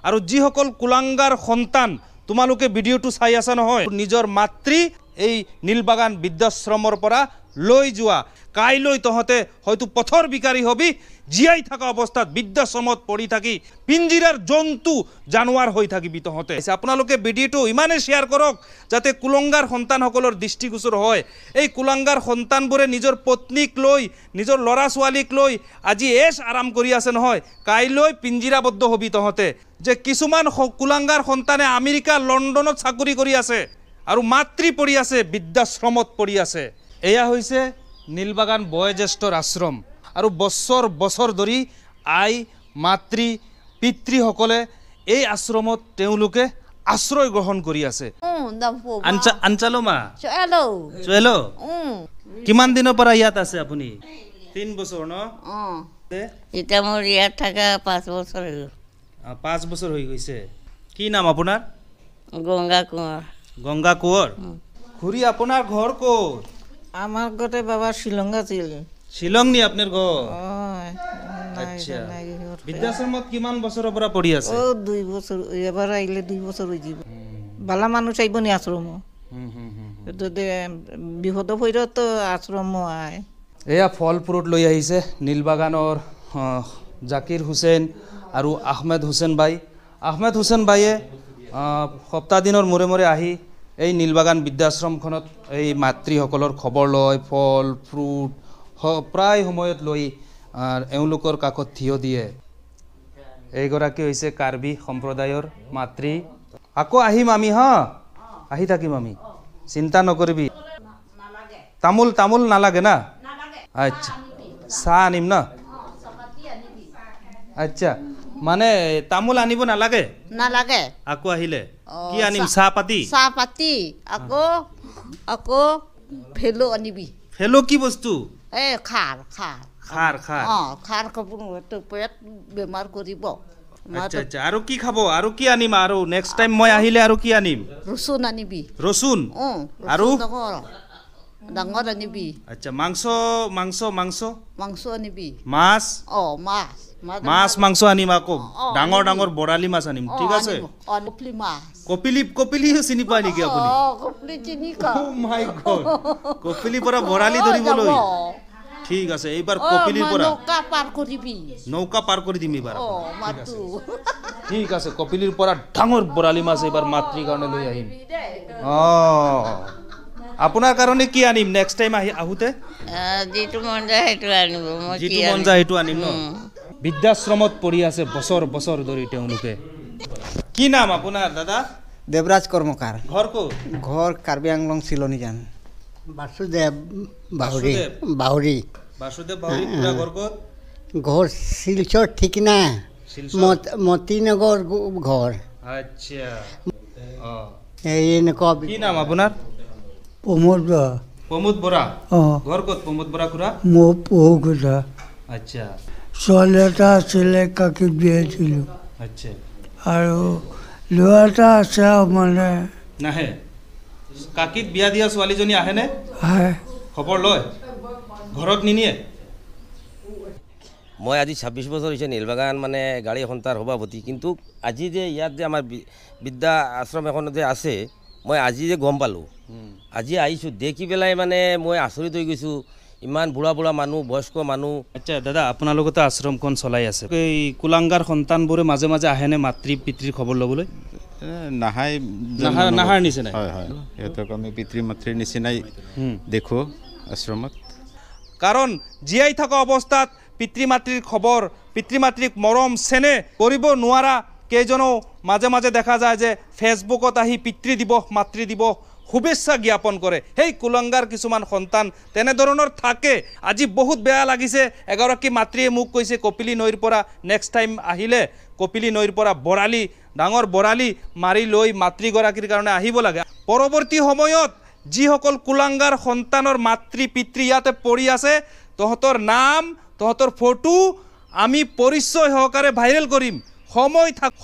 আৰু যিসকল কুলাংগাৰ সন্তান তোমালোকে ভিডিঅ'টো চাই আছা নহয়, নিজৰ মাতৃ এই নীলবাগান বৃদ্ধাশ্ৰমৰ পৰা লৈ যোৱা, কাইলৈ তহঁতে হয়তো পথৰ বিকাৰী হবি, জীয়াই থকা অৱস্থাত বৃদ্ধাশ্ৰমত পৰি থাকি পিঞ্জিৰাৰ জন্তু জানোৱাৰ হৈ থাকিবি তহঁতে। আপোনালোকে ভিডিঅ'টো ইমানেই শ্বেয়াৰ কৰক যাতে কুলাংগাৰ সন্তানসকলৰ দৃষ্টিগোচৰ হয়। এই কুলাংগাৰ সন্তানবোৰে নিজৰ পত্নীক লৈ, নিজৰ ল'ৰা ছোৱালীক লৈ আজি এছ আৰাম কৰি আছে নহয়, কাইলৈ পিঞ্জিৰাবদ্ধ হবি তহঁতে। যে কিছুমান কুলাংগাৰ সন্তানে আমেৰিকা লণ্ডনত চাকৰি কৰি আছে আৰু মাতৃ পৰি আছে, বৃদ্ধাশ্ৰমত পৰি আছে। এয়া হৈছে নীলবাগান বয়োজ্যেষ্ঠৰ আশ্ৰম আৰু বছৰ বছৰ ধৰি আই মাতৃ পিতৃসকলে এই আশ্ৰমত তেওঁলোকে আশ্ৰয় গ্ৰহণ কৰি আছে। আঞ্চালো কিমান দিনৰ পৰা ইয়াত আছে আপুনি? 3 বছৰ ন? এতিয়া মোৰ ইয়াত থকা 5 বছৰ হৈ গ'ল। 5 বছৰ হৈ গৈছে। কি নাম আপোনাৰ? গংগা কোঁৱৰ। গংগা কোঁৱৰ। খুৰী আপোনাৰ ঘৰ ক'ত? আমাৰ গোটে বাবা শিলং আছিল। শিলং নি আপনাৰ ঘৰ? আচ্ছা। বৃদ্ধাশ্ৰমত কিমান বছৰৰ পৰা পঢ়ি আছে? 2 বছর, এবার আইলে 2 বছর হয়ে যাব। বালা মানুষ আইব নি আশ্রম? বিপদ পড়ে তো আশ্রম আয়। এয়া ফল ফ্ৰুট লৈ আহিছে নীলবাগানৰ জাকিৰ হুছেইন আৰু আহমেদ হুছেইন বাই। আহমেদ হুছেইন বাইয়ে সপ্তাহ দিনৰ মূৰে মূৰে আহি এই নীলবাগান বৃদ্ধাশ্ৰমখনত এই মাতৃসকলৰ খবৰ লয়, ফল ফ্ৰুট প্ৰায় সময়ত লৈ এওঁলোকৰ কাষত থিয় দিয়ে। এইগৰাকী হৈছে কাৰ্বি সম্প্ৰদায়ৰ মাতৃ। আকৌ আহিম আমি, হা, আহি থাকিম আমি, চিন্তা নকৰিবি। তামোল তামোল নালাগে না? আচ্ছা, চাহ আনিম না? আচ্ছা, মানে তামোল আনিব নালাগে? নালাগে। আকৌ আহিলে কি আনিম? চাহপাতি? চাহপাতি, আকৌ ফেলো আনিবি। ফেলো কি বস্তু? খাৰ খাৰ খাব, পেট বেমাৰ কৰিব। আচ্ছা আচ্ছা, আৰু কি খাব? আৰু কি আনিম? আৰু নেক্সট টাইম মই আহিলে আৰু কি আনিম? ৰচুন আনিবি। ৰচুন? আৰু ডাঙৰ আনিবি। আচ্ছা, মাংস মাংস মাংস মাংস আনিবি। মাছ? মাছ মাছ মাংস আনিম। আকৌ ডাঙৰ ডাঙৰ বৰালি মাছ আনিম, ঠিক আছে? কপলি মাছ। কপিলিও চিনি পায় নেকি আপুনি? কপলি চিনি পাওঁ। Oh my God, কপিলিৰ পৰা বৰালি ধৰিবলৈ? ঠিক আছে, এইবাৰ কপিলিৰ পৰা নৌকা পাৰ কৰিবি। নৌকা পাৰ কৰি দিম এইবাৰ। মাতো ঠিক আছে, কপিলিৰ পৰা ডাঙৰ বৰালি মাছ এইবাৰ মাতৃৰ কাৰণে লৈ আহিম। আপোনাৰ কাৰণে কি আনিম নেক্সট টাইম আহোঁতে? যিটো মন যায় সেইটো আনিব। যিটো মন যায় সেইটো আনিম ন? বৃদ্ধাশ্ৰমত পঢ়ি আছে বছৰ বছৰ ধৰি তেওঁলোকে। কি নাম আপোনাৰ দাদা? দেৱৰাজ কৰ্মকাৰ। ঘৰ ক'ত? ঘৰ কাৰ্বি আংলং চিলনী যান। বাসুদেৱ বাহুৰী। বাসুদেৱ বাহুৰী। পুৰা ঘৰ ক'ত? ঘৰ শিলচৰ ঠিকনা, মতিনগৰ ঘৰ। আচ্ছা, এই এনেকুৱা। কি নাম আপোনাৰ? প্ৰমোদ বৰা। প্ৰমোদ বৰা। ঘৰ ক'ত প্ৰমোদ বৰা খুৰা? মোৰ পহুকুটা। আচ্ছা। ছোৱালী এটা আছিলে, কাকি বিয়া দিলোঁ। আচ্ছা। আৰু ল'ৰা এটা আছে, মানে নাহে? কাকিত বিয়া দিয়া ছোৱালীজনী আহেনে? আহে। খবৰ লয়? ঘৰত নিনিয়ে? মই আজি 26 বছৰ হৈছে নীলবাগান মানে গাড়ী সন্থাৰ সভাপতি। কিন্তু আজি যে ইয়াত যে আমাৰ বৃদ্ধা আশ্ৰম এখন যে আছে, মই আজি যে গম পালোঁ, আজি আহিছোঁ দেখি পেলাই মানে মই আচৰিত হৈ গৈছোঁ। ইমান বুঢ়া বুঢ়া মানুহ, বয়স্ক মানুহ। আচ্ছা দাদা, আপোনালোকতো আশ্ৰমখন চলাই আছে, এই কুলাংগাৰ সন্তানবোৰে মাজে মাজে আহেনে মাতৃ পিতৃৰ খবৰ ল'বলৈ? নাহাৰ নিচিনাই? হয় হয়, সিহঁতক আমি পিতৃ মাতৃৰ নিচিনাই দেখোঁ আশ্ৰমত। কাৰণ জীয়াই থকা অৱস্থাত পিতৃ মাতৃৰ খবৰ, পিতৃ মাতৃক মৰম চেনেহ কৰিব নোৱাৰা কেইজনো মাজে মাজে দেখা যায় যে ফেচবুকত আহি পিতৃ দিৱস মাতৃ দিৱস শুভেচ্ছা জ্ঞাপন কৰে। সেই কুলাংগাৰ কিছুমান সন্তান তেনেধৰণৰ থাকে। আজি বহুত বেয়া লাগিছে, এগৰাকী মাতৃয়ে মোক কৈছে কপিলি নৈৰ পৰা নেক্সট টাইম আহিলে কপিলি নৈৰ পৰা বৰালি, ডাঙৰ বৰালি মাৰি লৈ মাতৃগৰাকীৰ কাৰণে আহিব লাগে। পৰৱৰ্তী সময়ত যিসকল কুলাংগাৰ সন্তানৰ মাতৃ পিতৃ ইয়াতে পৰি আছে, তহঁতৰ নাম, তহঁতৰ ফটো আমি পৰিচয় সহকাৰে ভাইৰেল কৰিম।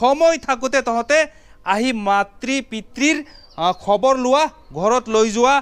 সময় থাকোঁতে তহঁতে আহি মাতৃ পিতৃৰ খবৰ লোৱা, ঘৰত লৈ যোৱা।